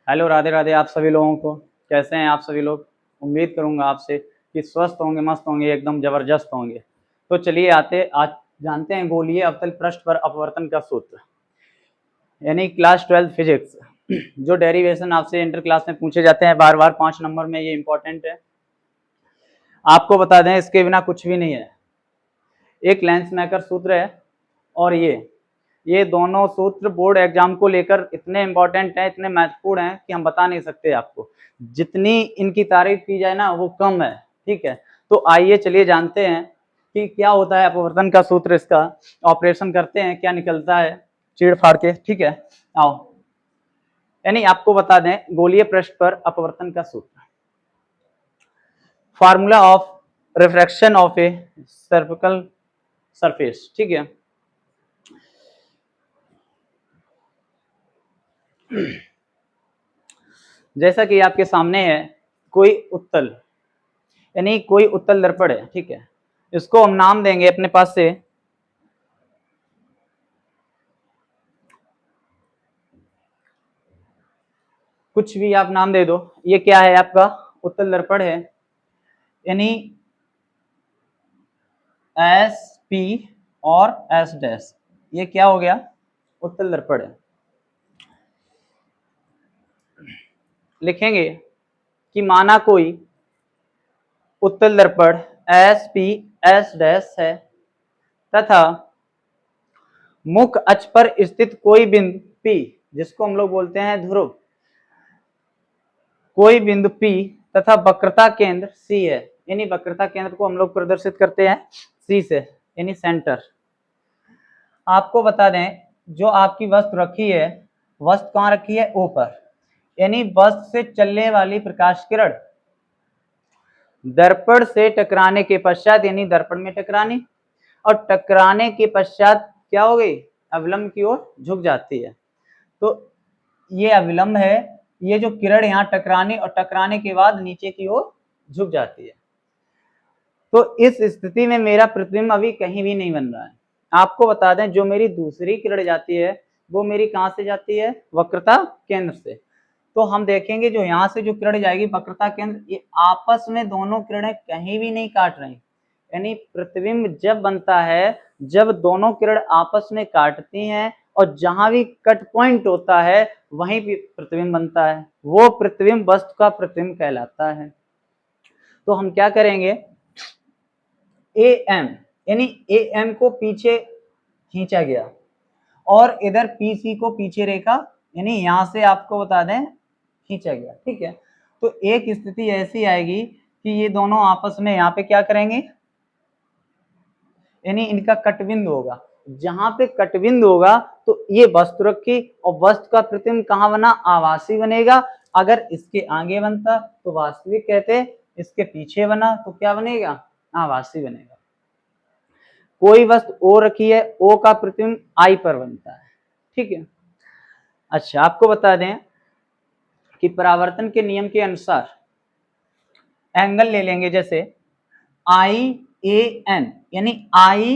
Hello, Radhe Radhe आप सभी लोगों को। कैसे हैं आप सभी लोग? उम्मीद करूंगा आपसे कि स्वस्थ होंगे, मस्त होंगे, एकदम जबरदस्त होंगे। तो चलिए आज जानते हैं गोलीय अवतल पृष्ठ पर अपवर्तन का सूत्र, यानी क्लास 12 फिजिक्स। जो डेरिवेशन आपसे इंटर क्लास में पूछे जाते हैं बार बार 5 नंबर में, ये इंपॉर्टेंट है। आपको बता दें, इसके बिना कुछ भी नहीं है। एक लेंस मेकर सूत्र है और ये दोनों सूत्र बोर्ड एग्जाम को लेकर इतने इंपॉर्टेंट हैं, इतने महत्वपूर्ण हैं कि हम बता नहीं सकते आपको। जितनी इनकी तारीफ की जाए ना वो कम है। ठीक है, तो आइए चलिए जानते हैं कि क्या होता है अपवर्तन का सूत्र, इसका ऑपरेशन करते हैं, क्या निकलता है चीड़ फाड़ के। ठीक है, आओ। यानी आपको बता दें गोलीय पृष्ठ पर अपवर्तन का सूत्र, formula of refraction of a spherical surface. ठीक है, जैसा कि आपके सामने है कोई उत्तल, यानी कोई उत्तल दर्पण है। ठीक है, इसको हम नाम देंगे अपने पास से कुछ भी आप नाम दे दो। ये क्या है? आपका उत्तल दर्पण है, यानी एस पी और एस डैश। ये क्या हो गया? उत्तल दर्पण है। लिखेंगे कि माना कोई उत्तल दर्पण एस पी एस डैश है तथा मुख्य अक्ष पर स्थित कोई बिंदु P, जिसको हम लोग बोलते हैं ध्रुव, कोई बिंदु P तथा वक्रता केंद्र C है। यानी वक्रता केंद्र को हम लोग प्रदर्शित करते हैं C से, यानी सेंटर। आपको बता दें जो आपकी वस्तु रखी है, वस्तु कहाँ रखी है? O पर। यानी वस्तु से चलने वाली प्रकाश किरण दर्पण से टकराने के पश्चात, यानी दर्पण में टकरानी, और टकराने के पश्चात क्या हो गई? अविलंब की ओर झुक जाती है। तो ये अविलंब है, ये जो किरण यहाँ टकराने और टकराने के बाद नीचे की ओर झुक जाती है। तो इस स्थिति में मेरा प्रतिबिंब अभी कहीं भी नहीं बन रहा है। आपको बता दें जो मेरी दूसरी किरण जाती है वो मेरी कहाँ से जाती है? वक्रता केंद्र से। तो हम देखेंगे जो यहाँ से जो किरण जाएगी वक्रता केंद्र, ये आपस में दोनों किरणें कहीं भी नहीं काट रही। यानी प्रतिबिंब जब बनता है जब दोनों किरण आपस में काटती हैं और जहां भी कट पॉइंट होता है वहीं भी प्रतिबिंब बनता है। वो प्रतिबिंब वस्तु का प्रतिबिंब कहलाता है। तो हम क्या करेंगे? ए एम, यानी ए एम को पीछे खींचा गया और इधर पी सी को पीछे रेखा, यानी यहां से आपको बता दें खींचा गया। ठीक है, तो एक स्थिति ऐसी आएगी कि ये दोनों आपस में यहाँ पे क्या करेंगे? यानी इनका कटबिंदु होगा। जहां पे कटबिंदु होगा तो ये वस्तु रखी और वस्तु का प्रतिबिंब कहाँ बना? आभासी बनेगा। अगर इसके आगे बनता तो वास्तविक कहते, इसके पीछे बना तो क्या बनेगा? आभासी बनेगा। कोई वस्तु ओ रखी है, ओ का प्रतिबिंब आई पर बनता है। ठीक है, अच्छा आपको बता दें कि परावर्तन के नियम के अनुसार एंगल ले लेंगे, जैसे आई ए एन, यानी आई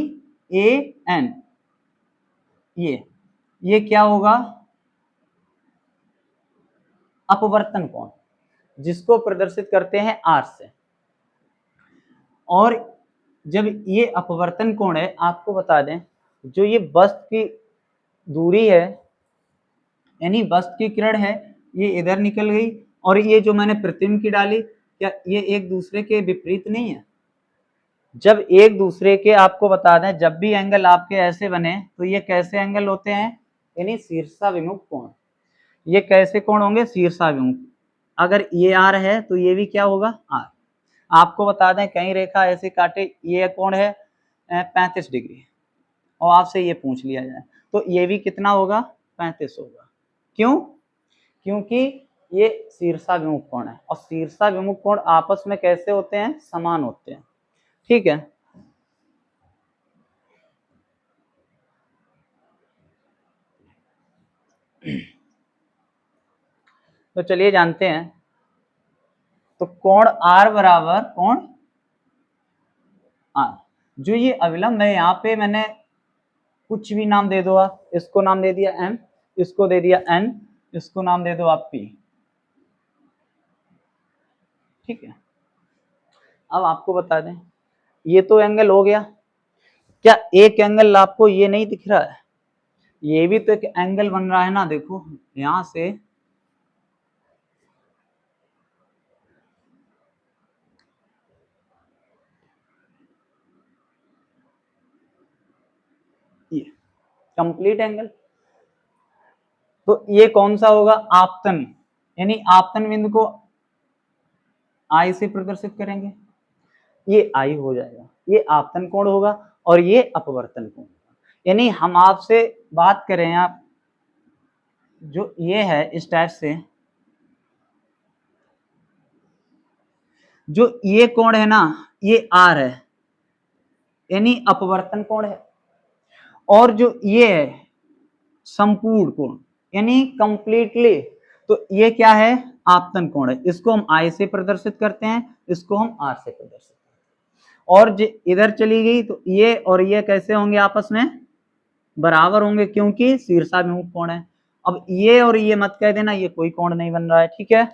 ए एन, ये क्या होगा? अपवर्तन कोण, जिसको प्रदर्शित करते हैं आर से। और जब ये अपवर्तन कोण है, आपको बता दें जो ये वस्तु की दूरी है, यानी वस्तु की किरण है, ये इधर निकल गई और ये जो मैंने प्रतिबिंब की डाली, क्या ये एक दूसरे के विपरीत नहीं है? जब एक दूसरे के, आपको बता दें जब भी एंगल आपके ऐसे बने तो ये कैसे एंगल होते हैं? यानी शीर्षाभिमुख कोण। ये कैसे कोण होंगे? शीर्षाभिमुख। अगर ये आर है तो ये भी क्या होगा? आर। आपको बता दें कहीं रेखा ऐसे काटे, ये कोण है 35 डिग्री और आपसे ये पूछ लिया जाए तो ये भी कितना होगा? 35 होगा। क्यों? क्योंकि ये शीर्षाभिमुख कोण है और शीर्षाभिमुख कोण आपस में कैसे होते हैं? समान होते हैं। ठीक है, तो चलिए जानते हैं। तो कोण आर बराबर कोण आर, जो ये अविलंब है यहाँ पे मैंने कुछ भी नाम दे दो आप, इसको नाम दे दिया एम, इसको दे दिया एन, इसको नाम दे दो आप पी। ठीक है। अब आपको बता दें, ये तो एंगल हो गया। क्या एक एंगल आपको ये नहीं दिख रहा है? ये भी तो एक एंगल बन रहा है ना, देखो यहां से ये कंप्लीट एंगल। तो ये कौन सा होगा? आपतन, यानी आपतन बिंदु को आई से प्रदर्शित करेंगे, ये आई हो जाएगा, ये आपतन कोण होगा और ये अपवर्तन कोण। यानी हम आपसे बात करें, आप जो ये है इस टाइप से, जो ये कोण है ना, ये आर है, यानी अपवर्तन कोण है। और जो ये है संपूर्ण कोण, यानी कंप्लीटली, तो ये क्या है? आपतन कोण है। इसको हम आई से प्रदर्शित करते हैं, इसको हम आर से प्रदर्शित करते हैं। और इधर चली गई तो ये और ये कैसे होंगे? आपस में बराबर होंगे, क्योंकि शीर्षाभिमुख कोण है। अब ये और ये मत कह देना, ये कोई कोण नहीं बन रहा है, ठीक है।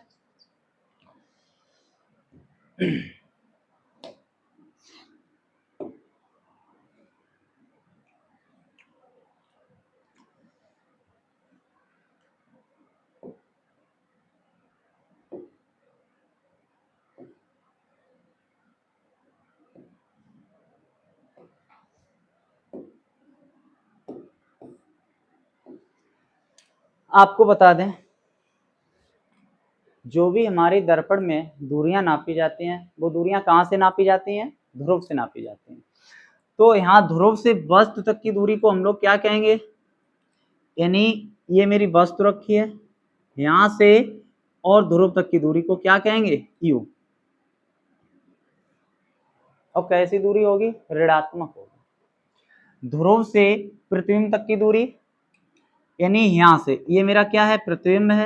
आपको बता दें, जो भी हमारे दर्पण में दूरियां नापी जाती हैं, वो दूरियां कहाँ से नापी जाती हैं? ध्रुव से नापी जाती हैं। तो यहाँ ध्रुव से वस्तु तक की दूरी को हम लोग क्या कहेंगे? यानी ये मेरी वस्तु रखी है, यहाँ से और ध्रुव तक की दूरी को क्या कहेंगे? यू। और कैसी दूरी होगी? ऋणात्मक होगी। ध्रुव से प्रतिबिंब तक की दूरी, यानी यहाँ से ये मेरा क्या है? प्रतिबिंब है,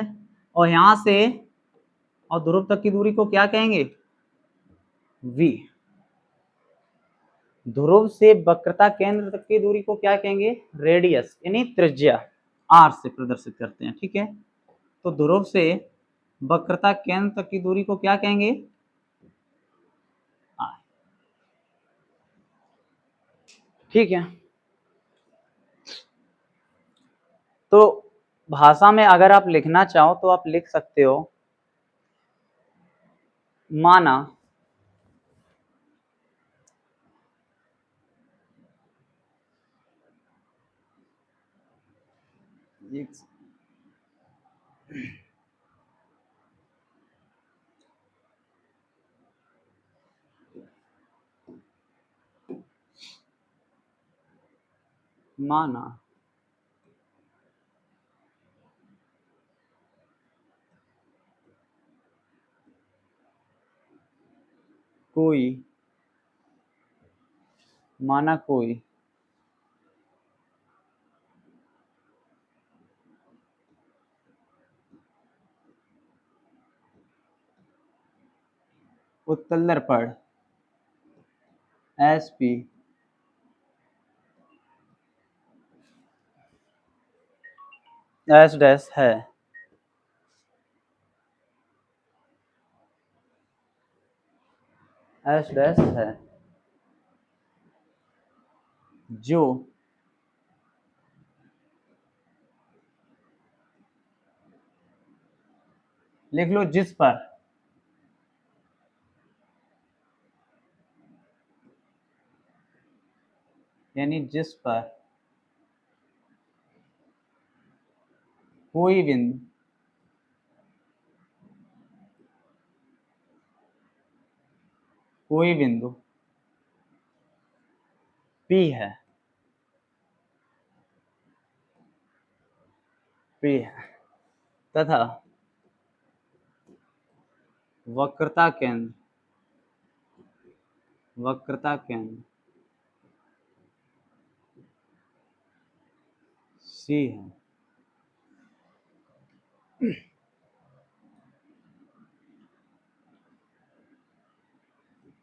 और यहाँ से और ध्रुव तक की दूरी को क्या कहेंगे? v। ध्रुव से वक्रता केंद्र तक की दूरी को क्या कहेंगे? रेडियस, यानी त्रिज्या, r से प्रदर्शित करते हैं, ठीक है। तो ध्रुव से वक्रता केंद्र तक की दूरी को क्या कहेंगे? r, ठीक है। तो भाषा में अगर आप लिखना चाहो तो आप लिख सकते हो, माना माना कोई, माना कोई उत्तल दर्पण SP S डैश है, S डैश है, जो लिख लो जिस पर यानी जिस पर कोई बिंदु कोई बिंदु P है, P है, तथा वक्रता केंद्र C है,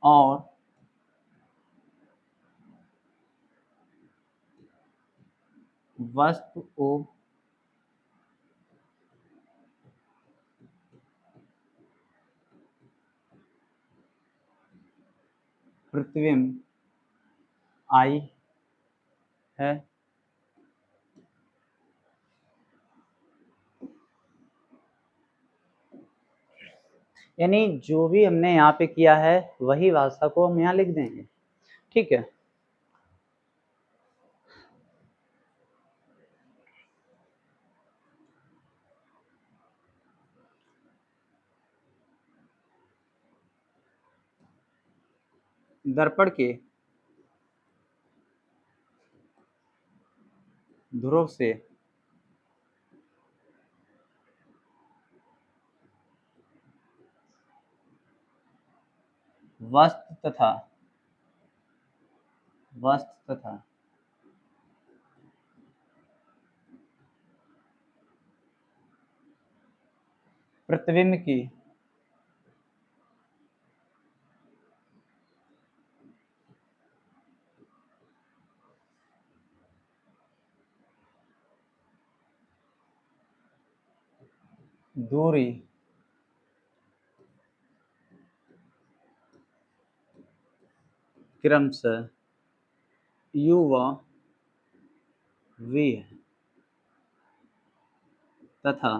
और वस्तु O प्रतिबिंब I है। यानी जो भी हमने यहाँ पे किया है वही भाषा को हम यहाँ लिख देंगे, ठीक है। दर्पण के ध्रुव से वस्तु तथा प्रतिबिंब की दूरी क्रमशः u व v है तथा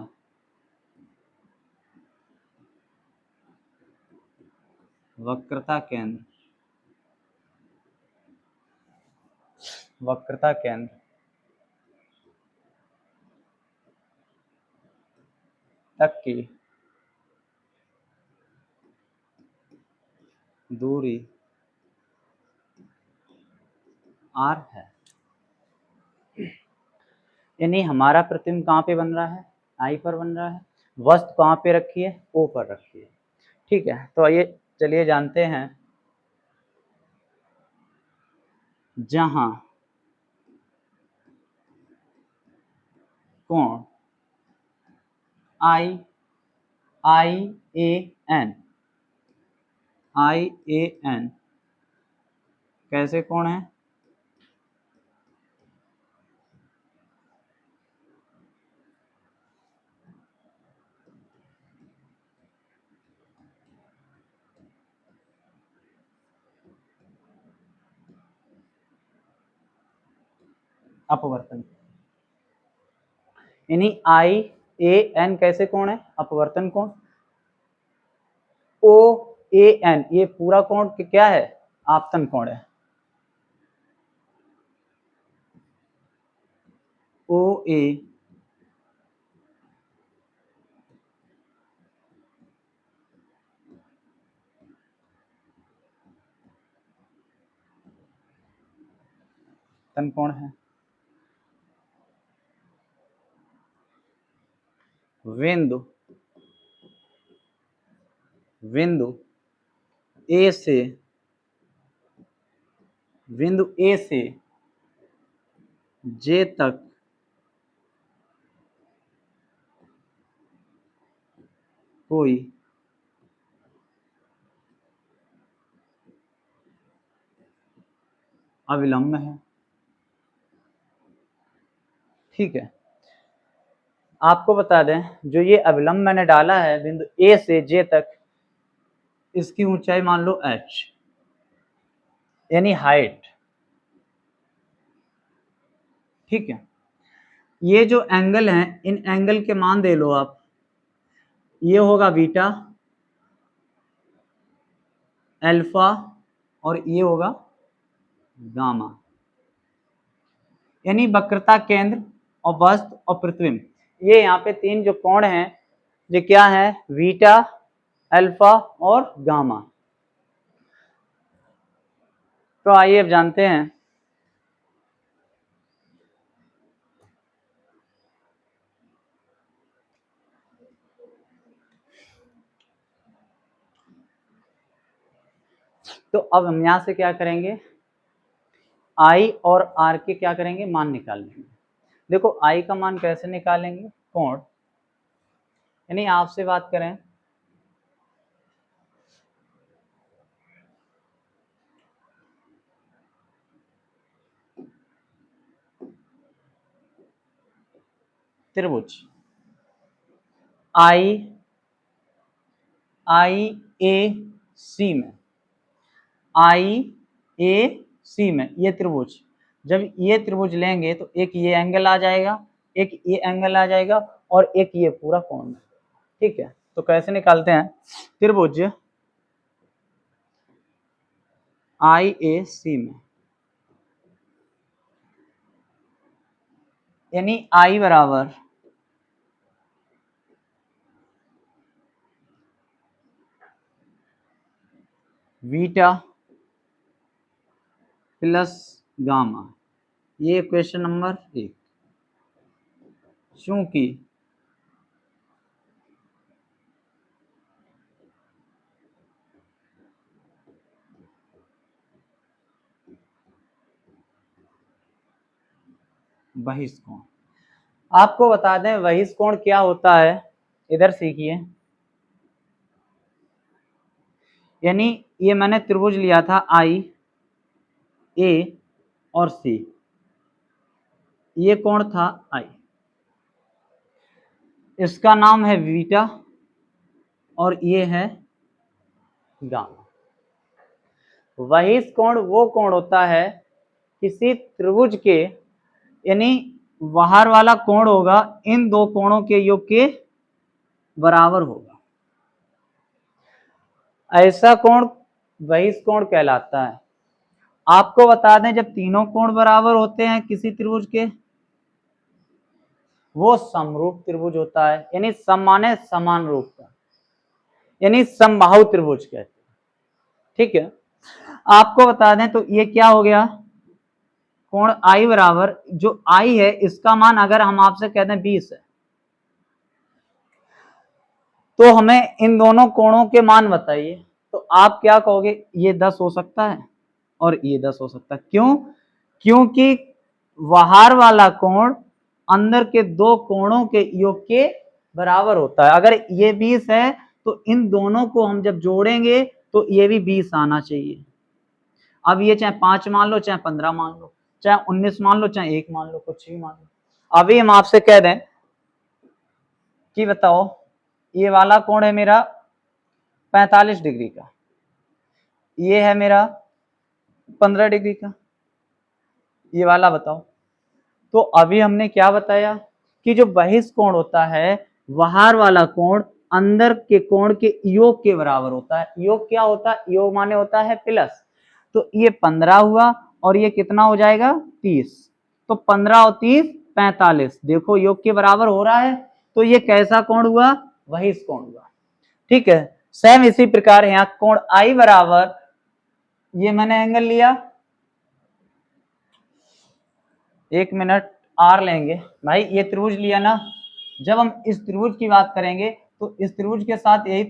वक्रता केंद्र तक की दूरी r है। यानी हमारा प्रतिबिंब कहाँ पे बन रहा है, I पर बन रहा है। वस्तु कहाँ पे रखी है, O पर रखी है, ठीक है। तो आइए चलिए जानते हैं, जहां कोण IAN कैसे कोण है, अपवर्तन। यानी IAN कैसे कोण है, अपवर्तन कोण। OAN ये पूरा कोण क्या है, आपतन कोण है। OA तन कोण है। बिंदु A से J तक कोई अविलंब है, ठीक है। आपको बता दें, जो ये अविलंब मैंने डाला है बिंदु A से J तक, इसकी ऊंचाई मान लो h, यानी हाइट, ठीक है। ये जो एंगल हैं, इन एंगल के मान दे लो आप। ये होगा बीटा, अल्फा और ये होगा गामा। यानी वक्रता केंद्र और वस्तु और प्रतिबिंब, ये यहाँ पे तीन जो कोण हैं, ये क्या है, बीटा, अल्फा और गामा। तो आइए अब जानते हैं, तो अब हम यहाँ से क्या करेंगे, I और R के क्या करेंगे, मान निकाल लेंगे। देखो I का मान कैसे निकालेंगे, कोण, यानी आपसे बात करें, त्रिभुज IAC में आई ए सी में ये त्रिभुज, जब ये त्रिभुज लेंगे तो एक ये एंगल आ जाएगा, एक ये एंगल आ जाएगा और एक ये पूरा कोण। ठीक है, तो कैसे निकालते हैं? त्रिभुज आई ए सी में, यानी आई बराबर बीटा प्लस गामा, ये क्वेश्चन नंबर 1। चूंकि बहिष्कोण, आपको बता दें बहिष्कोण क्या होता है, इधर सीखिए। यानी ये मैंने त्रिभुज लिया था आई ए और सी, ये कोण था आई, इसका नाम है बीटा और ये है गामा। बहिष्कोण वो कोण होता है किसी त्रिभुज के, यानी बाहर वाला कोण होगा इन दो कोणों के योग के बराबर होगा, ऐसा कोण बहिष्कोण कहलाता है। आपको बता दें जब तीनों कोण बराबर होते हैं किसी त्रिभुज के, वो समरूप त्रिभुज होता है, यानी सम माने समान रूप का, यानी समबाहु त्रिभुज कहते हैं। ठीक है, आपको बता दें तो ये क्या हो गया, कोण आई बराबर, जो आई है इसका मान अगर हम आपसे कहते हैं 20 है, तो हमें इन दोनों कोणों के मान बताइए, तो आप क्या कहोगे, ये 10 हो सकता है और ये 10 हो सकता है। क्यों? क्योंकि बाहर वाला कोण अंदर के दो कोणों के योग के बराबर होता है। अगर ये 20 है तो इन दोनों को हम जब जोड़ेंगे तो ये भी 20 आना चाहिए। अब ये चाहे 5 मान लो, चाहे 15 मान लो, चाहे 19 मान लो, चाहे 1 मान लो, कुछ भी मान लो। अभी हम आपसे कह दें कि बताओ ये वाला कोण है मेरा 45 डिग्री का, ये है मेरा 15 डिग्री का, ये वाला बताओ। तो अभी हमने क्या बताया कि जो बहिष्कोण होता है, बाहर वाला कोण अंदर के कोण के योग के बराबर होता है। योग क्या होता है? योग माने होता है प्लस। तो ये 15 हुआ और ये कितना हो जाएगा 30, तो 15 और 30 45, देखो योग के बराबर हो रहा है, तो ये कैसा कोण हुआ? बहिष्कोण हुआ। ठीक है, सेम इसी प्रकार यहाँ कोण आई बराबर, ये मैंने एंगल लिया, 1 मिनट आर लेंगे भाई, ये त्रिभुज लिया ना, जब हम इस त्रिभुज की बात करेंगे तो इस त्रिभुज के साथ यही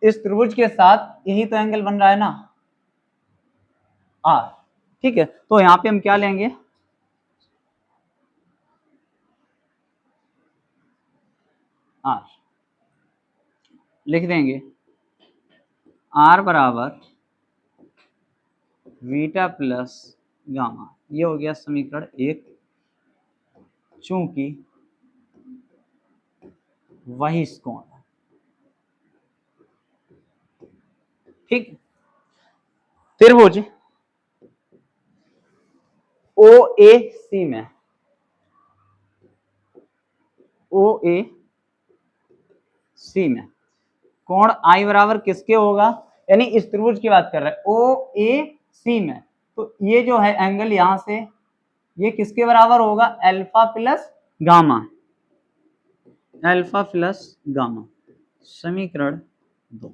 इस त्रिभुज के साथ यही तो एंगल बन रहा है ना, आर। ठीक है, तो यहां पे हम क्या लेंगे, आर लिख देंगे, आर बराबर बीटा प्लस गामा, ये हो गया समीकरण 1। चूंकि बहिष्कोण, ठीक, त्रिभुज ओ ए सी में, ओ ए सी में कोण आई बराबर किसके होगा, यानी इस त्रिभुज की बात कर रहे हैं ओ ए सी में, तो ये जो है एंगल यहां से ये किसके बराबर होगा? Alpha plus gamma, alpha plus gamma, समीकरण 2,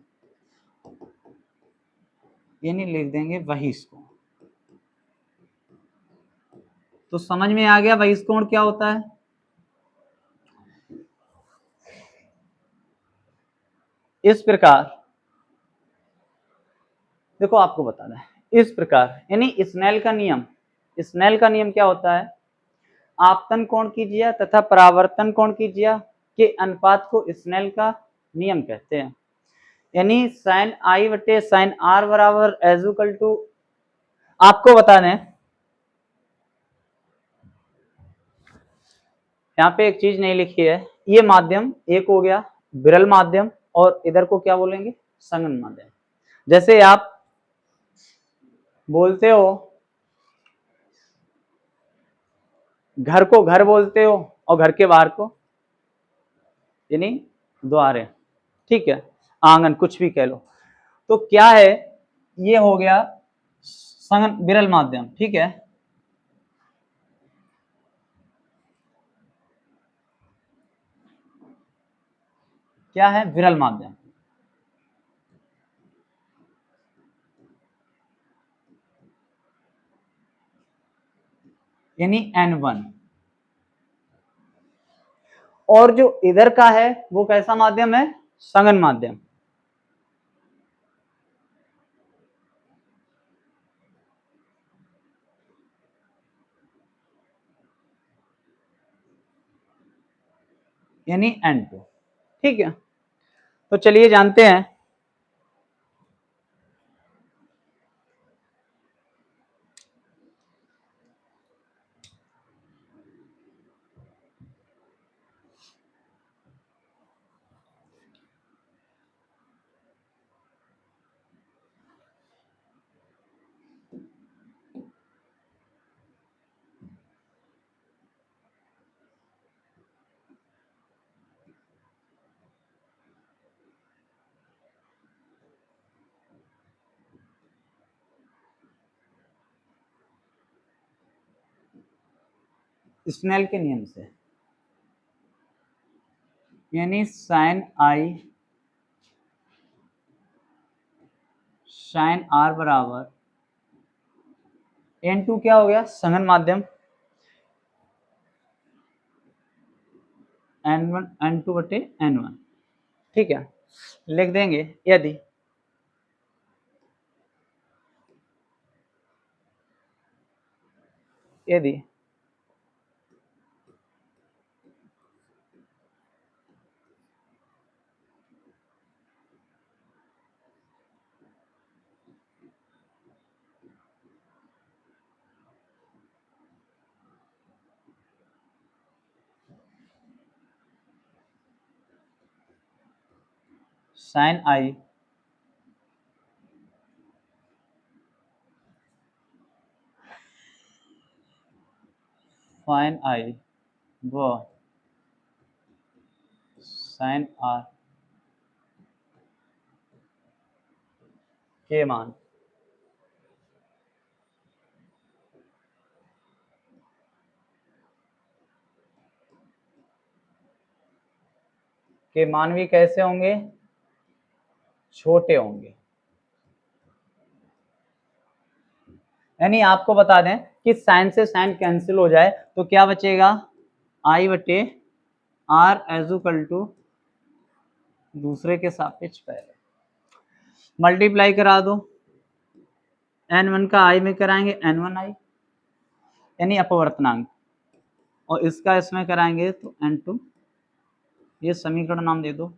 यानी लिख देंगे बहिष्कोण। तो समझ में आ गया बहिष्कोण क्या होता है। इस प्रकार देखो आपको बताना है, इस प्रकार यानी स्नेल का नियम, स्नेल का नियम क्या होता है? आपतन कोण कीजिए तथा परावर्तन कोण कीजिए के अनुपात को स्नेल का नियम कहते हैं। यानी साइन आई बटे साइन आर बराबर एज इक्वल टू, आपको बता दें यहाँ पे एक चीज नहीं लिखी है, ये माध्यम एक हो गया विरल माध्यम, और इधर को क्या बोलेंगे, संगम माध्यम। जैसे आप बोलते हो घर को घर बोलते हो और घर के बाहर को यानी द्वार है, ठीक है, आंगन, कुछ भी कह लो। तो क्या है, ये हो गया संगम विरल माध्यम, ठीक है। क्या है, विरल माध्यम। यानी N1। और जो इधर का है वो कैसा माध्यम है, संगम माध्यम। यानी N2, ठीक है। तो चलिए जानते हैं, स्नेल के नियम से, यानी साइन आर बराबर N2 क्या हो गया, संगम माध्यम, N1 N2 बटे N1, ठीक है। लिख देंगे यदि यदि साइन आई व साइन आर के मान भी कैसे होंगे, छोटे होंगे। यानी आपको बता दें कि साइन से साइन कैंसिल हो जाए तो क्या बचेगा, आई बटे आर एजुकल टू दूसरे के सापेक्ष पहले मल्टीप्लाई करा दो, N1 का आई में कराएंगे N1 आई यानी अपवर्तनांक, और इसका इसमें कराएंगे तो N2, ये समीकरण नाम दे दो,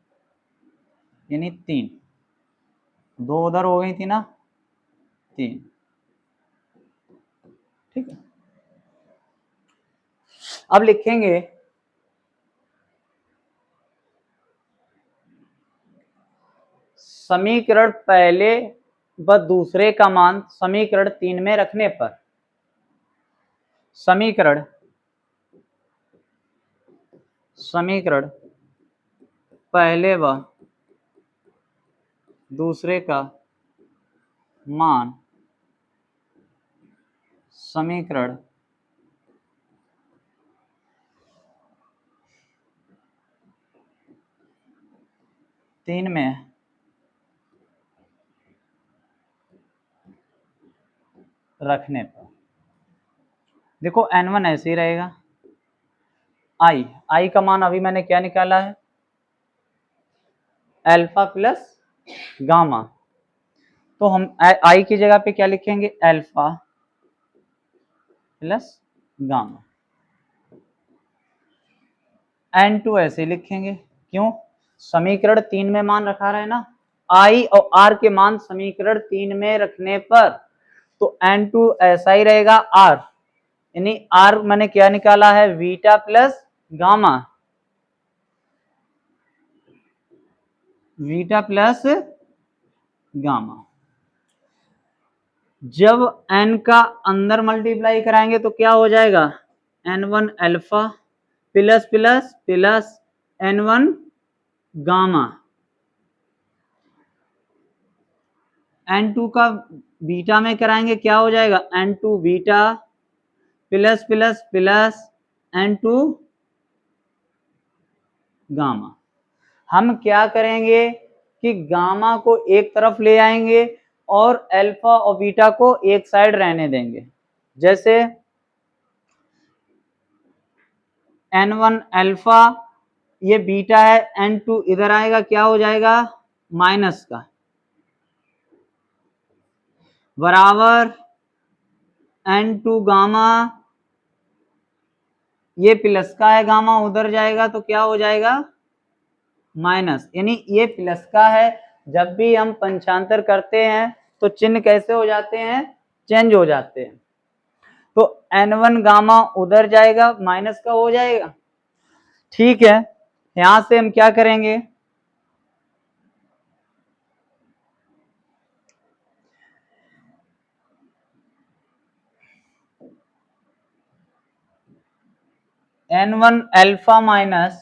यानी 3, 2 उधर हो गई थी ना, 3, ठीक है। अब लिखेंगे समीकरण पहले व दूसरे का मान समीकरण 3 में रखने पर, समीकरण पहले व दूसरे का मान समीकरण 3 में रखने पर, देखो N1 ऐसे ही रहेगा, आई का मान अभी मैंने क्या निकाला है, अल्फा प्लस गामा, तो हम आई की जगह पे क्या लिखेंगे, अल्फा प्लस गामा। N2 ऐसे लिखेंगे, क्यों, समीकरण 3 में मान रखा रहे ना, आई और आर के मान समीकरण 3 में रखने पर, तो N2 ऐसा ही रहेगा आर, यानी आर मैंने क्या निकाला है, beta plus gamma, beta plus gamma. जब n का अंदर मल्टीप्लाई कराएंगे तो क्या हो जाएगा, n1 alpha plus plus plus n1 gamma, n2 का बीटा में कराएंगे क्या हो जाएगा, n2 beta plus plus plus n2 gamma. हम क्या करेंगे कि गामा को एक तरफ ले आएंगे और अल्फा और बीटा को एक साइड रहने देंगे। जैसे n1 अल्फा, ये बीटा है, n2 इधर आएगा, क्या हो जाएगा माइनस का, बराबर n2 गामा, ये प्लस का है, गामा उधर जाएगा तो क्या हो जाएगा माइनस, यानी ये प्लस का है। जब भी हम पंचांतर करते हैं तो चिन्ह कैसे हो जाते हैं, चेंज हो जाते हैं। तो n1 गामा उधर जाएगा, माइनस का हो जाएगा, ठीक है। यहां से हम क्या करेंगे, n1 alpha minus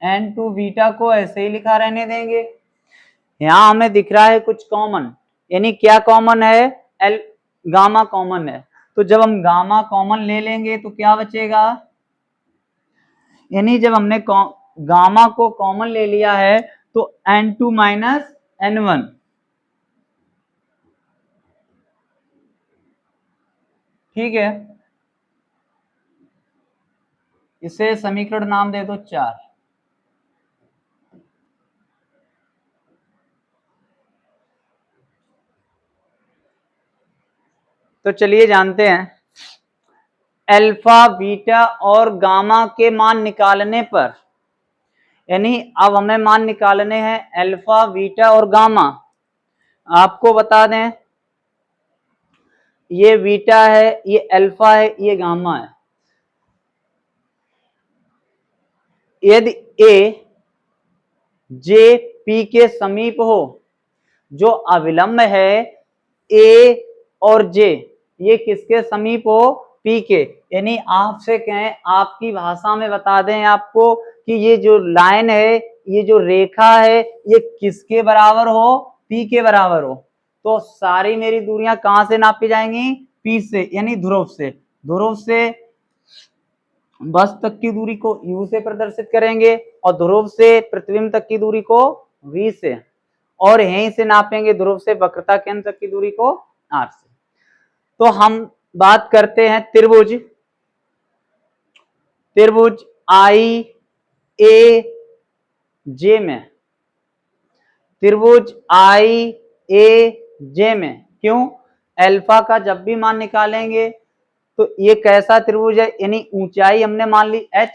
n2 beta को ऐसे ही लिखा रहने देंगे। यहां हमें दिख रहा है कुछ कॉमन, यानी क्या कॉमन है, एल गामा कॉमन है। तो जब हम गामा कॉमन ले लेंगे तो क्या बचेगा, यानी जब हमने गामा को कॉमन ले लिया है तो n2 माइनस n1, ठीक है। इसे समीकरण नाम दे दो 4। तो चलिए जानते हैं, अल्फा बीटा और गामा के मान निकालने पर, यानी अब हमें मान निकालने हैं अल्फा बीटा और गामा। आपको बता दें, ये बीटा है, ये अल्फा है, ये गामा है। यदि ए जे पी के समीप हो, जो अविलंब है ए और जे, ये किसके समीप हो, पी के, यानी आपसे कहें, आपकी भाषा में बता दें आपको कि ये जो लाइन है, ये जो रेखा है, ये किसके बराबर हो, पी के बराबर हो। तो सारी मेरी दूरियां कहां से नापी जाएंगी, पी से, यानी ध्रुव से। ध्रुव से बस तक की दूरी को u से प्रदर्शित करेंगे और ध्रुव से प्रतिबिंब तक की दूरी को v से, और यहीं से नापेंगे ध्रुव से वक्रता केंद्र तक की दूरी को r से। तो हम बात करते हैं त्रिभुज, त्रिभुज आई ए जे में, त्रिभुज आई ए जे में क्यों, अल्फा का जब भी मान निकालेंगे तो ये कैसा त्रिभुज है, यानी ऊंचाई हमने मान ली h,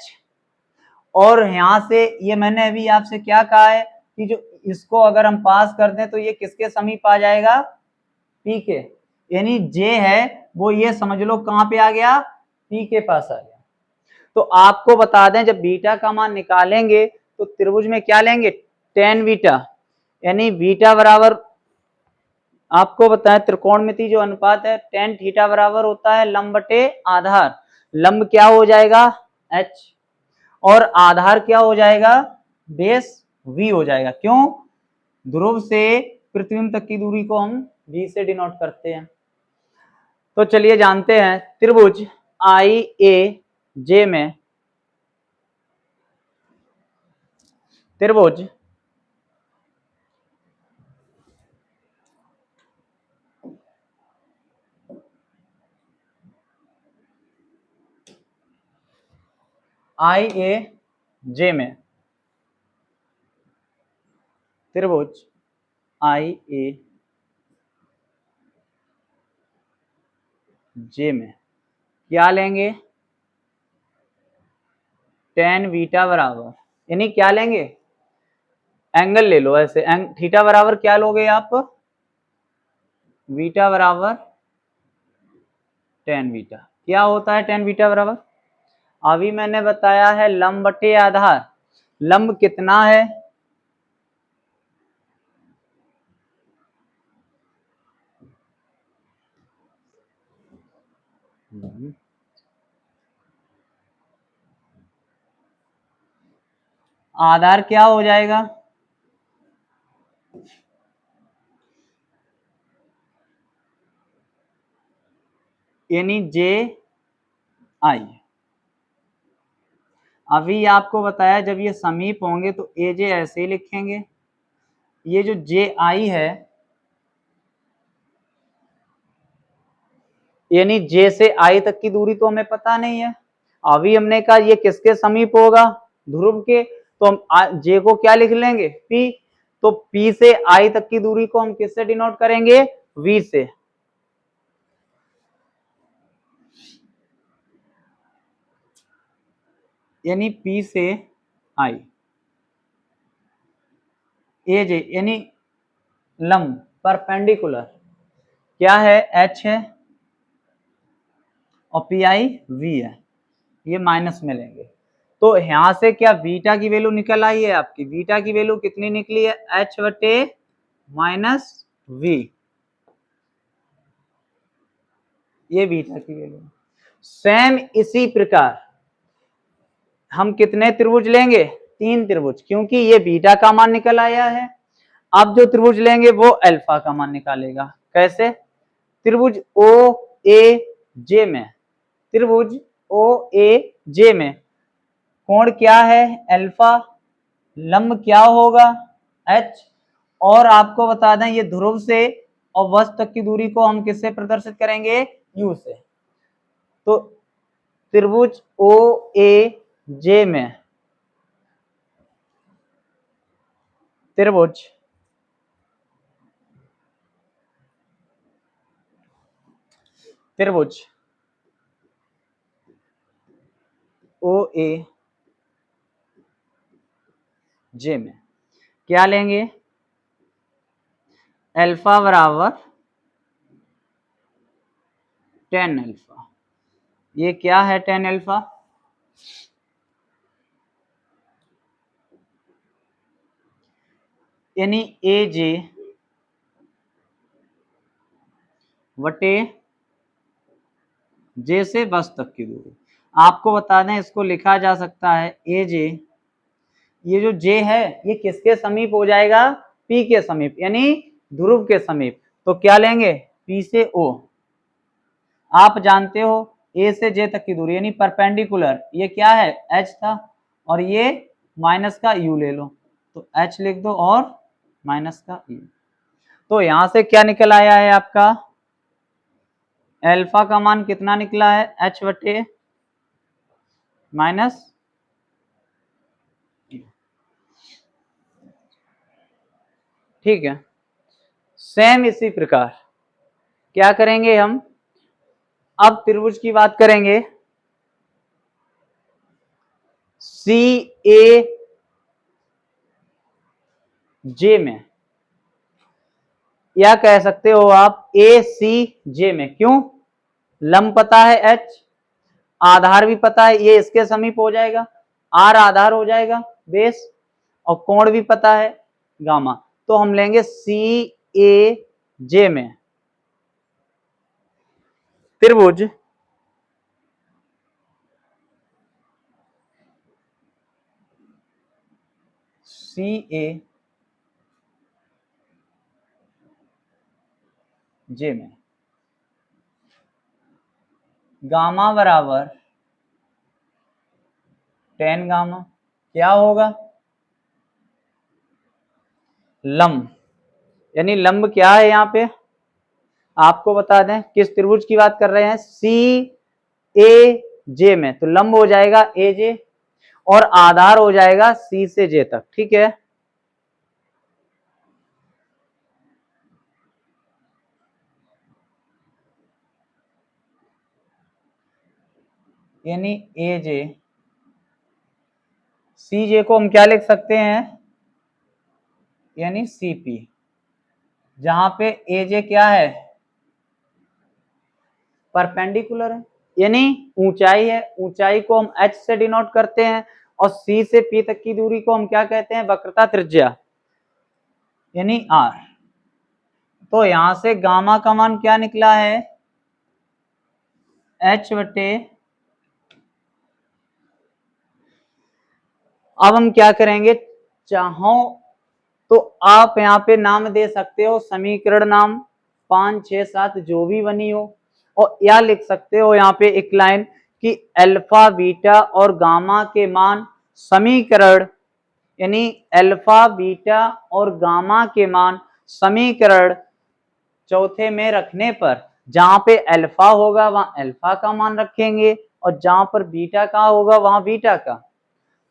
और यहां से ये मैंने अभी आपसे क्या कहा है कि जो इसको अगर हम पास कर दें तो ये किसके समीप आ जाएगा, पी के, यानी जे है वो ये समझ लो कहां पे आ गया, पी के पास आ गया। तो आपको बता दें, जब बीटा का मान निकालेंगे तो त्रिभुज में क्या लेंगे, टेन बीटा, यानी बीटा बराबर, आपको बताएं त्रिकोणमिति जो अनुपात है टेन थीटा बराबर होता है लंब बटे आधार। लंब क्या हो जाएगा h, और आधार क्या हो जाएगा, बेस v हो जाएगा। क्यों, ध्रुव से प्रतिबिंब तक की दूरी को हम v से डिनोट करते हैं। तो चलिए जानते हैं, त्रिभुज आई ए जे में, त्रिभुज आई ए जे में, त्रिभुज आई ए जे में क्या लेंगे, टेन बीटा बराबर, यानी क्या लेंगे, एंगल ले लो ऐसे, थीटा बराबर क्या लोगे आप, बीटा बराबर टेन बीटा। क्या होता है टेन बीटा बराबर, अभी मैंने बताया है लंब बटे आधार। लंब कितना है, आधार क्या हो जाएगा, यानी जे आई। अभी आपको बताया जब ये समीप होंगे तो ए जे ऐसे ही लिखेंगे। ये जो जे आई है, यानी जे से आई तक की दूरी तो हमें पता नहीं है। अभी हमने कहा ये किसके समीप होगा, ध्रुव के, तो हम जे को क्या लिख लेंगे, पी। तो पी से आई तक की दूरी को हम किससे डिनोट करेंगे, वी से। यानी पी से आई, ए जे यानी लंब परपेंडिकुलर क्या है, एच है, और पी आई वी है, ये माइनस में लेंगे। तो यहां से क्या बीटा की वैल्यू निकल आई है आपकी, बीटा की वैल्यू कितनी निकली है, एच बटे माइनस वी, ये बीटा की वैल्यू। सेम इसी प्रकार हम कितने त्रिभुज लेंगे, 3 त्रिभुज, क्योंकि ये बीटा का मान निकल आया है। अब जो त्रिभुज लेंगे वो अल्फा का मान निकालेगा। कैसे, त्रिभुज ओ ए जे में, त्रिभुज ओ ए जे में कोण क्या है, अल्फा, लंब क्या होगा, एच, और आपको बता दें ये ध्रुव से और वस्तु तक की दूरी को हम किससे प्रदर्शित करेंगे, यू से। तो त्रिभुज ओ ए जे में त्रिभुज त्रिभुज ओ ए जे में क्या लेंगे, अल्फा बराबर टेन अल्फा। ये क्या है टेन अल्फा, यानी ए जे वटे जे से बस तक की दूरी। आपको बता दें इसको लिखा जा सकता है ए जे, ये जो जे है ये किसके समीप हो जाएगा, पी के समीप, यानी ध्रुव के समीप। तो क्या लेंगे, पी से ओ, आप जानते हो ए से जे तक की दूरी यानी परपेंडिकुलर, ये क्या है एच था, और ये माइनस का यू ले लो, तो एच लिख दो और माइनस का यू। तो यहां से क्या निकल आया है आपका, अल्फा का मान कितना निकला है, एच बटे माइनस, ठीक है। सेम इसी प्रकार क्या करेंगे हम, अब त्रिभुज की बात करेंगे, सी ए जे में, या कह सकते हो आप ए सी जे में, क्यों, लंब पता है एच, आधार भी पता है ये इसके समीप हो जाएगा, आर आधार हो जाएगा बेस, और कोण भी पता है गामा। तो हम लेंगे सी ए जे में त्रिभुज सी ए जे में गामा बराबर टेन गामा, क्या होगा, लंब, यानी लंब क्या है यहाँ पे, आपको बता दें किस त्रिभुज की बात कर रहे हैं, सी ए जे में, तो लंब हो जाएगा ए जे और आधार हो जाएगा सी से जे तक, ठीक है। यानी ए जे, सी जे को हम क्या लिख सकते हैं, यानी सी पी, जहां पे ए जे क्या है, परपेंडिकुलर है, यानी ऊंचाई है, ऊंचाई को हम एच से डिनोट करते हैं, और सी से पी तक की दूरी को हम क्या कहते हैं, वक्रता त्रिज्या, यानी आर। तो यहां से गामा का मान क्या निकला है, एच बटे, अब हम क्या करेंगे, चाहो तो आप यहाँ पे नाम दे सकते हो समीकरण नाम 5 6 7 जो भी बनी हो, और या लिख सकते हो यहाँ पे एक लाइन कि अल्फा बीटा और गामा के मान समीकरण, यानी अल्फा बीटा और गामा के मान समीकरण चौथे में रखने पर जहां पे अल्फा होगा वहां अल्फा का मान रखेंगे और जहां पर बीटा का होगा वहां बीटा का।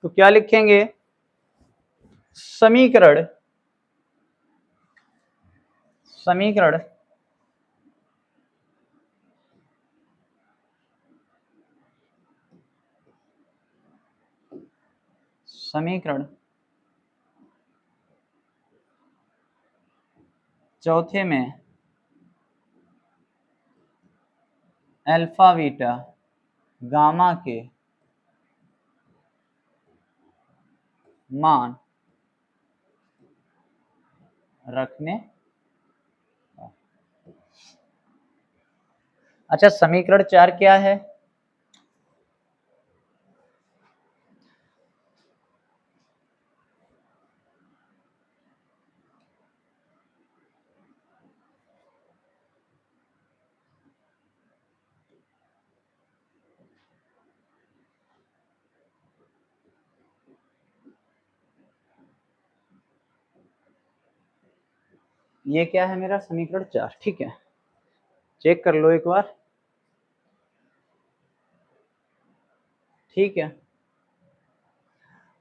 तो क्या लिखेंगे, समीकरण समीकरण समीकरण चौथे में अल्फा बीटा गामा के मान रखने। अच्छा, समीकरण 4 क्या है, ये क्या है मेरा समीकरण 4, ठीक है, चेक कर लो एक बार, ठीक है।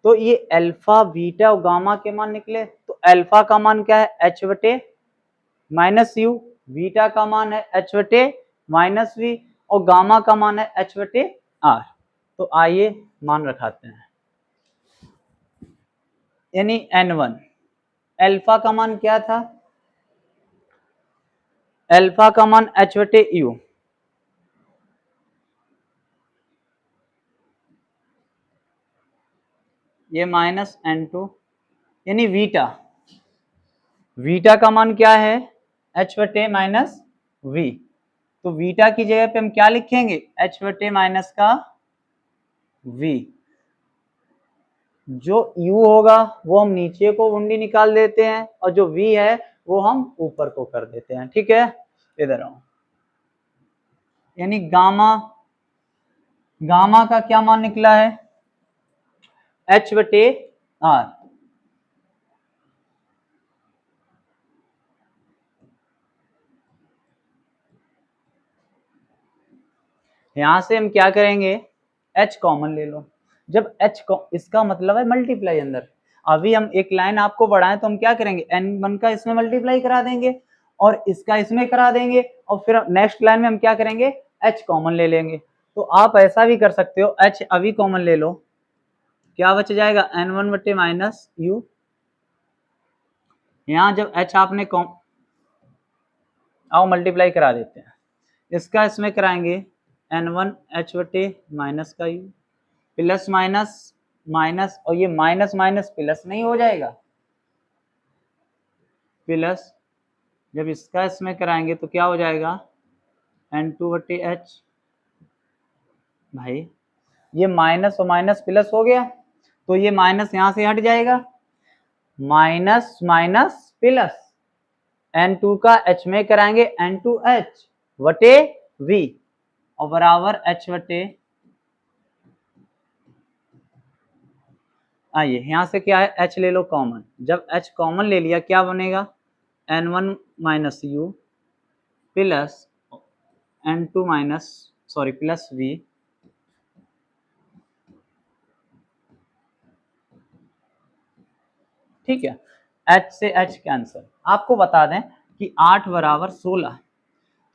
तो ये अल्फा बीटा और गामा के मान निकले, तो अल्फा का मान क्या है, एच बटे माइनस यू, बीटा का मान है एच बटे माइनस वी, और गामा का मान है एच बटे आर। तो आइए मान रखाते हैं, यानी n1, अल्फा का मान क्या था, अल्फा का मान एच बटे यू, ये माइनस n2, यानी बीटा, बीटा का मान क्या है, एच बटे माइनस वी। तो बीटा की जगह पे हम क्या लिखेंगे, एच बटे माइनस का वी। जो u होगा वो हम नीचे को गुंडी निकाल देते हैं और जो v है वो हम ऊपर को कर देते हैं, ठीक है। इधर आओ, यानी गामा, गामा का क्या मान निकला है, h बटे आर। यहां से हम क्या करेंगे, h कॉमन ले लो, जब h इसका मतलब है मल्टीप्लाई अंदर, अभी हम एक लाइन आपको बढ़ाएं तो हम क्या करेंगे, n1 का इसमें मल्टीप्लाई करा देंगे और इसका इसमें करा देंगे, और फिर नेक्स्ट लाइन में हम क्या करेंगे, h कॉमन ले लेंगे। तो आप ऐसा भी कर सकते हो, h अभी कॉमन ले लो, क्या बच जाएगा, n1 बटे माइनस यू, यहाँ जब h आपने आओ मल्टीप्लाई करा देते हैं, इसका इसमें कराएंगे n1 h बटे माइनस का यू, प्लस माइनस माइनस, और ये माइनस माइनस प्लस नहीं हो जाएगा, प्लस जब इसका इसमें कराएंगे तो क्या हो जाएगा, n2 बटे एच। भाई ये माइनस और माइनस प्लस हो गया, तो ये माइनस यहां से हट जाएगा, माइनस माइनस प्लस, n2 का h में कराएंगे n2h बटे v, और बराबर h बटे, आइए यहां से क्या है, h ले लो कॉमन, जब h कॉमन ले लिया क्या बनेगा, n1 minus you plus n2 minus sorry plus v, ठीक है। h से h कैंसिल। आपको बता दें कि 8 बराबर 16,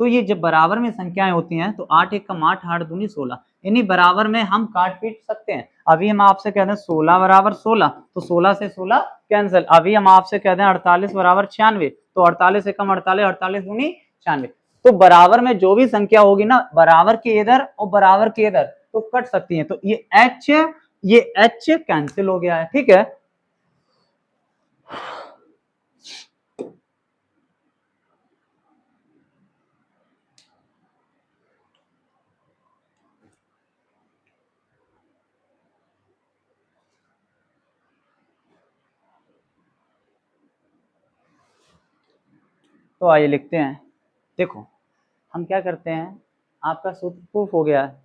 तो ये जब बराबर में संख्याएं होती हैं तो 8 एक कम 8, 8 दूनी 16, यानी बराबर में हम काट पीट सकते हैं। अभी हम आपसे कहते हैं 16 बराबर 16, तो 16 से 16 कैंसिल। अभी हम आपसे कहते हैं 48 बराबर 96, तो 48 एक कम 48, 48 दूनी 96। तो बराबर में जो भी संख्या होगी ना, बराबर के इधर और बराबर के इधर तो कट सकती है, तो ये एच कैंसिल हो गया है, ठीक है। तो आइए लिखते हैं। देखो हम क्या करते हैं, आपका सूत्र प्रूफ हो गया है,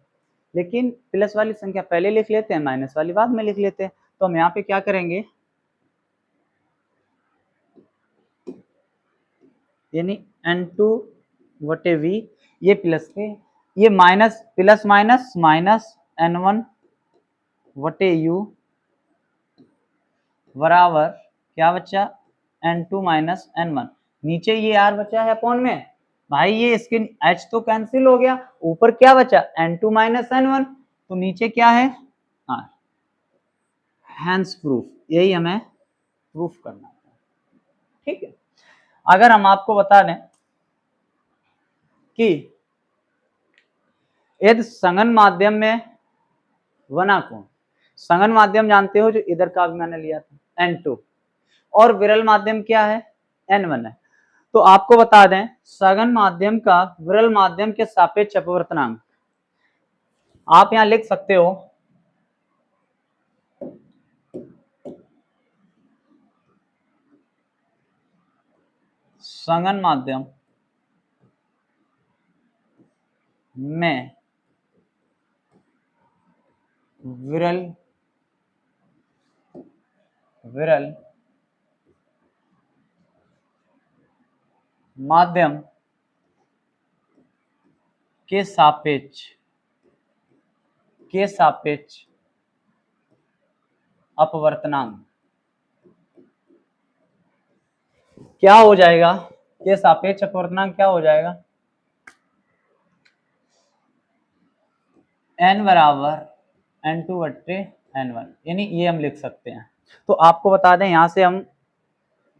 लेकिन प्लस वाली संख्या पहले लिख लेते हैं, माइनस वाली बाद में लिख लेते हैं। तो हम यहाँ पे क्या करेंगे, यानी N2/V, ये प्लस के, ये minus plus minus minus N1/U बराबर क्या बचा, N2 माइनस N1। नीचे ये R बचा है अपॉन में, भाई ये इसके H तो कैंसिल हो गया, ऊपर क्या बचा N2 माइनस N1, तो नीचे क्या है R। हैंस प्रूफ, यही हमें प्रूफ करना है, ठीक है। अगर हम आपको बता दें कि यदि संगन माध्यम में बना कोण, संगन माध्यम जानते हो जो इधर का भी मैंने लिया था N2, और विरल माध्यम क्या है N1 है। तो आपको बता दें सघन माध्यम का विरल माध्यम के सापेक्ष अपवर्तनांक आप यहां लिख सकते हो, सघन माध्यम में विरल माध्यम के सापेक्ष अपवर्तनांक क्या हो जाएगा, के सापेक्ष अपवर्तनांक क्या हो जाएगा, n बराबर N2/N1, यानी ये हम लिख सकते हैं। तो आपको बता दें यहां से हम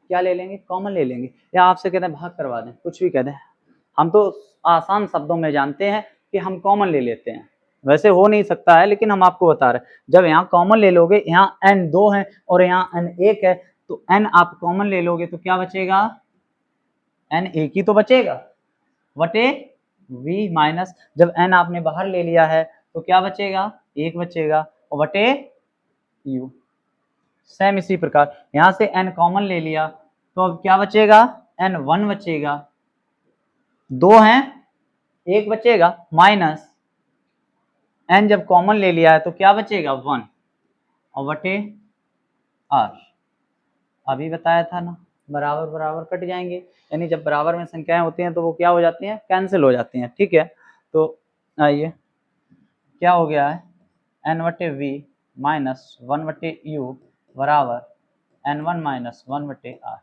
क्या ले लेंगे, कॉमन ले लेंगे, या आपसे कहते हैं भाग करवा दें, कुछ भी कह दें, हम तो आसान शब्दों में जानते हैं कि हम कॉमन ले लेते हैं, वैसे हो नहीं सकता है लेकिन हम आपको बता रहे हैं। जब यहाँ कॉमन ले लोगे, यहाँ n2 है और यहाँ n1 है, तो n आप कॉमन ले लोगे तो क्या बचेगा, n एक ही तो बचेगा वटे v माइनस, जब n आपने बाहर ले लिया है तो क्या बचेगा, एक बचेगा और वटे u। सेम इसी प्रकार यहां से n कॉमन ले लिया तो अब क्या बचेगा, n1 बचेगा, दो हैं एक बचेगा, माइनस n जब कॉमन ले लिया है तो क्या बचेगा 1 और वटे r। अभी बताया था ना, बराबर बराबर कट जाएंगे, यानी जब बराबर में संख्याएं होती हैं तो वो क्या हो जाती हैं, कैंसिल हो जाती हैं, ठीक है। तो आइए क्या हो गया है, n/v माइनस 1/u बराबर n1 माइनस 1/r।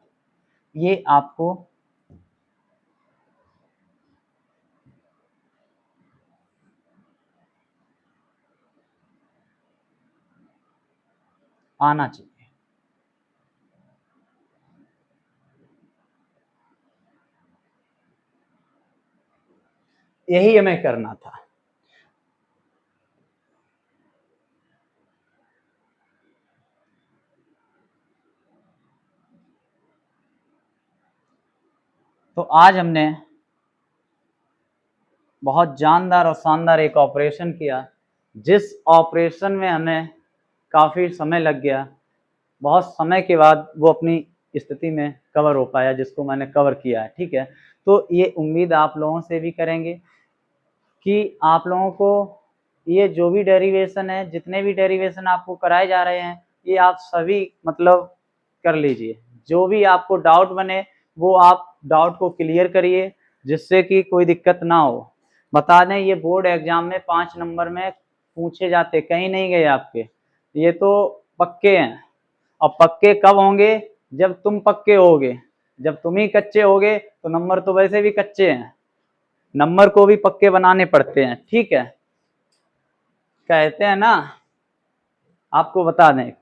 ये आपको आना चाहिए, यही हमें करना था। तो आज हमने बहुत जानदार और शानदार एक ऑपरेशन किया, जिस ऑपरेशन में हमें काफ़ी समय लग गया, बहुत समय के बाद वो अपनी स्थिति में कवर हो पाया, जिसको मैंने कवर किया है, ठीक है। तो ये उम्मीद आप लोगों से भी करेंगे कि आप लोगों को ये जो भी डेरिवेशन है, जितने भी डेरिवेशन आपको कराए जा रहे हैं, ये आप सभी मतलब कर लीजिए, जो भी आपको डाउट बने वो आप डाउट को क्लियर करिए, जिससे कि कोई दिक्कत ना हो। बता दें ये बोर्ड एग्जाम में 5 नंबर में पूछे जाते, कहीं नहीं गए आपके, ये तो पक्के हैं। अब पक्के कब होंगे, जब तुम पक्के होगे, जब तुम ही कच्चे होगे तो नंबर तो वैसे भी कच्चे हैं, नंबर को भी पक्के बनाने पड़ते हैं, ठीक है। कहते हैं ना, आपको बता दें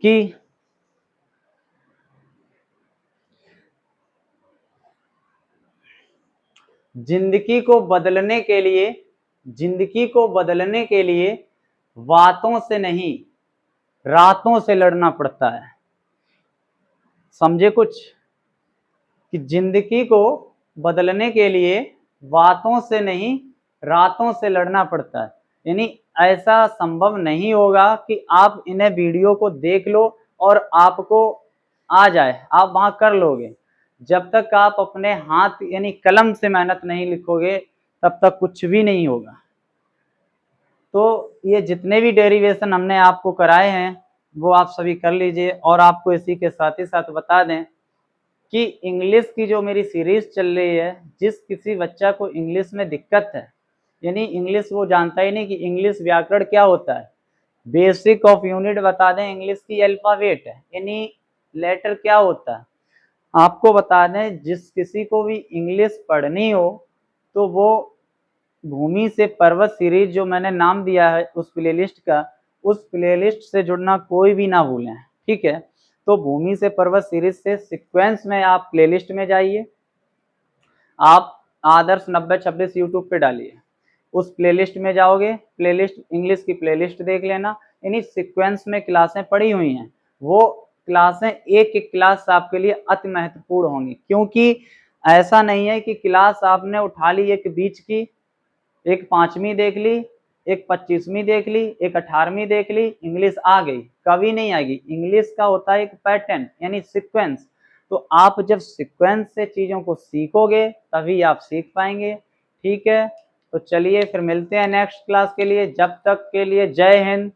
कि जिंदगी को बदलने के लिए बातों से नहीं रातों से लड़ना पड़ता है। समझे कुछ, कि जिंदगी को बदलने के लिए बातों से नहीं रातों से लड़ना पड़ता है, यानी ऐसा संभव नहीं होगा कि आप इन्हें वीडियो को देख लो और आपको आ जाए, आप वहां कर लोगे। जब तक आप अपने हाथ यानी कलम से मेहनत नहीं लिखोगे तब तक कुछ भी नहीं होगा। तो ये जितने भी डेरिवेशन हमने आपको कराए हैं वो आप सभी कर लीजिए। और आपको इसी के साथ ही साथ बता दें कि इंग्लिश की जो मेरी सीरीज चल रही है, जिस किसी बच्चा को इंग्लिश में दिक्कत है, यानी इंग्लिश वो जानता ही नहीं कि इंग्लिश व्याकरण क्या होता है, बेसिक ऑफ यूनिट बता दें, इंग्लिश की अल्फाबेट है यानी लेटर क्या होता है आपको बता दें, जिस किसी को भी इंग्लिश पढ़नी हो तो वो भूमि से पर्वत सीरीज जो मैंने नाम दिया है उस प्लेलिस्ट का, उस प्लेलिस्ट से जुड़ना कोई भी ना भूलें, ठीक है। तो भूमि से पर्वत सीरीज से सीक्वेंस में आप प्लेलिस्ट में जाइए, आप आदर्श 9026 यूट्यूब पे डालिए, उस प्लेलिस्ट में जाओगे, प्लेलिस्ट इंग्लिश की प्लेलिस्ट देख लेना, यानी सीक्वेंस में क्लासें पड़ी हुई हैं, वो क्लासें एक एक क्लास आपके लिए अति महत्वपूर्ण होंगी, क्योंकि ऐसा नहीं है कि क्लास आपने उठा ली एक बीच की, एक 5वीं देख ली, एक 25वीं देख ली, एक 18वीं देख ली, इंग्लिश आ गई, कभी नहीं आएगी। इंग्लिश का होता है एक पैटर्न यानी सीक्वेंस। तो आप जब सीक्वेंस से चीज़ों को सीखोगे तभी आप सीख पाएंगे, ठीक है। तो चलिए फिर मिलते हैं नेक्स्ट क्लास के लिए, जब तक के लिए जय हिंद।